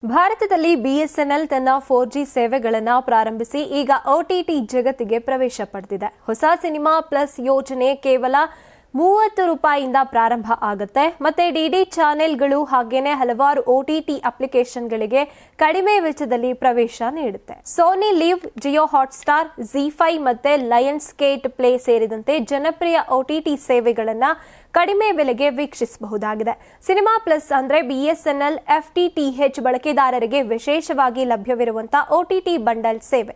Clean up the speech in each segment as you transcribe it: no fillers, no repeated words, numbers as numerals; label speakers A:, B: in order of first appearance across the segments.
A: ಭಾರತದಲ್ಲಿ ಬಿಎಸ್ಎನ್ಎಲ್ ತನ್ನ 4G ಸೇವೆಗಳನ್ನು ಪ್ರಾರಂಭಿಸಿ ಈಗ OTT ಜಗತ್ತಿಗೆ ಪ್ರವೇಶ ಪಡೆದಿದೆ. ಹೊಸ ಸಿನಿಮಾ ಪ್ಲಸ್ ಯೋಜನೆ ಕೇವಲ ₹30 ಪ್ರಾರಂಭ ಆಗುತ್ತೆ. ಮತ್ತೆ ಡಿಡಿ ಚಾನೆಲ್ಗಳು ಹಾಗೇನೆ ಹಲವಾರು OTT ಅಪ್ಲಿಕೇಶನ್ಗಳಿಗೆ ಕಡಿಮೆ ವೆಚ್ಚದಲ್ಲಿ ಪ್ರವೇಶ ನೀಡುತ್ತೆ. Sony live, Jio Hotstar, ZEE5 ಮತ್ತೆ ಲಯನ್ಸ್ ಗೇಟ್ ಪ್ಲೇ ಸೇರಿದಂತೆ ಜನಪ್ರಿಯ OTT ಸೇವೆಗಳನ್ನ ಕಡಿಮೆ ಬೆಲೆಗೆ ವೀಕ್ಷಿಸಬಹುದಾಗಿದೆ. ಸಿನಿಮಾ ಪ್ಲಸ್ ಅಂದ್ರೆ ಬಿಎಸ್ಎನ್ಎಲ್ FTTH ಬಳಕೆದಾರರಿಗೆ ವಿಶೇಷವಾಗಿ ಲಭ್ಯವಿರುವಂತಹ OTT ಬಂಡಲ್ ಸೇವೆ.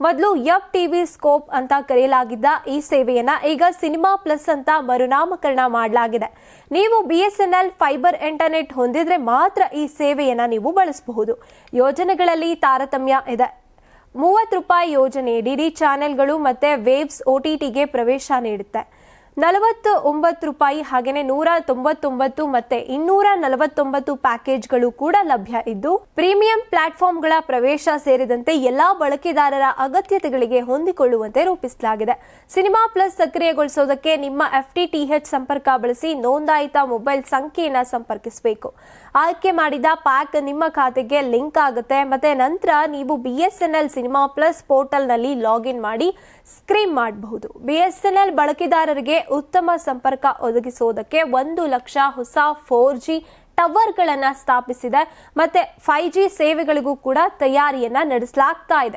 A: ಮೊದಲು ಯಪ್ ಟಿವಿ ಸ್ಕೋಪ್ ಅಂತ ಕರೆಯಲಾಗಿದ್ದ ಈ ಸೇವೆಯನ್ನ ಈಗ ಸಿನಿಮಾ ಪ್ಲಸ್ ಅಂತ ಮರುನಾಮಕರಣ ಮಾಡಲಾಗಿದೆ. ನೀವು ಬಿಎಸ್ಎನ್ಎಲ್ ಫೈಬರ್ ಇಂಟರ್ನೆಟ್ ಹೊಂದಿದ್ರೆ ಮಾತ್ರ ಈ ಸೇವೆಯನ್ನ ನೀವು ಬಳಸಬಹುದು. ಯೋಜನೆಗಳಲ್ಲಿ ತಾರತಮ್ಯ ಇದೆ. ₹30 ಯೋಜನೆ ಡಿಡಿ ಚಾನೆಲ್ಗಳು ಮತ್ತೆ ವೇವ್ಸ್ OTTಗೆ ಪ್ರವೇಶ ನೀಡುತ್ತೆ. ₹49 ಹಾಗೇನೆ 199 ಮತ್ತೆ 249 ಪ್ಯಾಕೇಜ್ಗಳು ಕೂಡ ಲಭ್ಯ ಇದ್ದು ಪ್ರೀಮಿಯಂ ಪ್ಲಾಟ್ಫಾರ್ಮ್ಗಳ ಪ್ರವೇಶ ಸೇರಿದಂತೆ ಎಲ್ಲಾ ಬಳಕೆದಾರರ ಅಗತ್ಯತೆಗಳಿಗೆ ಹೊಂದಿಕೊಳ್ಳುವಂತೆ ರೂಪಿಸಲಾಗಿದೆ. ಸಿನಿಮಾ ಪ್ಲಸ್ ಸಕ್ರಿಯಗೊಳಿಸೋದಕ್ಕೆ ನಿಮ್ಮ FTTH ಸಂಪರ್ಕ ಬಳಸಿ ನೋಂದಾಯಿತ ಮೊಬೈಲ್ ಸಂಖ್ಯೆಯನ್ನು ಸಂಪರ್ಕಿಸಬೇಕು. ಆಯ್ಕೆ ಮಾಡಿದ ಪ್ಯಾಕ್ ನಿಮ್ಮ ಖಾತೆಗೆ ಲಿಂಕ್ ಆಗುತ್ತೆ. ಮತ್ತೆ ನಂತರ ನೀವು ಬಿಎಸ್ಎನ್ಎಲ್ ಸಿನಿಮಾ ಪ್ಲಸ್ ಪೋರ್ಟಲ್ನಲ್ಲಿ ಲಾಗಿನ್ ಮಾಡಿ ಸ್ಟ್ರೀಮ್ ಮಾಡಬಹುದು. ಬಿಎಸ್ಎನ್ಎಲ್ ಬಳಕೆದಾರರಿಗೆ ಉತ್ತಮ ಸಂಪರ್ಕ ಒದಗಿಸುವುದಕ್ಕೆ 1 ಲಕ್ಷ ಹೊಸ 4G ಟವರ್ಗಳನ್ನು ಸ್ಥಾಪಿಸಿದೆ. ಮತ್ತೆ 5G ಸೇವೆಗಳಿಗೂ ಕೂಡ ತಯಾರಿಯನ್ನ ನಡೆಸಲಾಗ್ತಾ ಇದೆ.